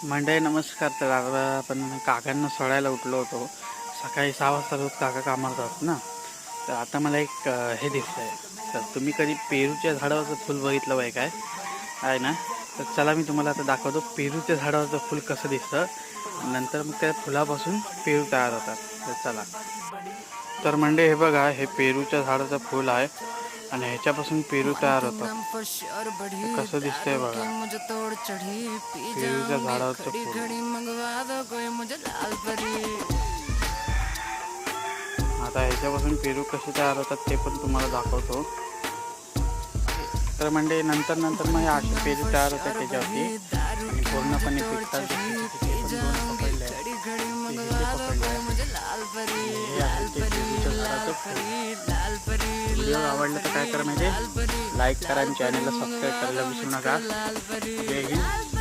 मंडळी नमस्कार. तर आता आपण काकांना सोडायला उठलो होतो. सकाळी 6 वाजता रोज काका कामाला जातात ना. तर आता मला एक हे दिसतंय. तर तुम्ही कधी पेरूच्या झाडावरचं फुल बघितलं आहे काय आहे ना? तर चला मी तुम्हाला आता दाखवतो पेरूच्या झाडावरचं फुल कसं दिसतं. नंतर मग त्या फुलापासून पेरू तयार होतात. तर चला. तर मंडळी हे बघा, हे पेरूच्या झाडाचं फुल आहे आणि ह्याच्यापासून पेरू तयार होतात. कसं दिसतंय बघा, पेरूच्या झाडावरचं फुल. आता ह्याच्यापासून पेरू कसे तयार होतात ते पण तुम्हाला दाखवतो. तर म्हणजे नंतर मग असे पेरू तयार होतात त्याच्यावरती आणि पूर्णपणे पिकतात. व्हिडिओ आवडला तर काय करा, म्हणजे लाईक करा आणि चॅनलला सबस्क्राईब करायला विसरू नका. जय हिंद.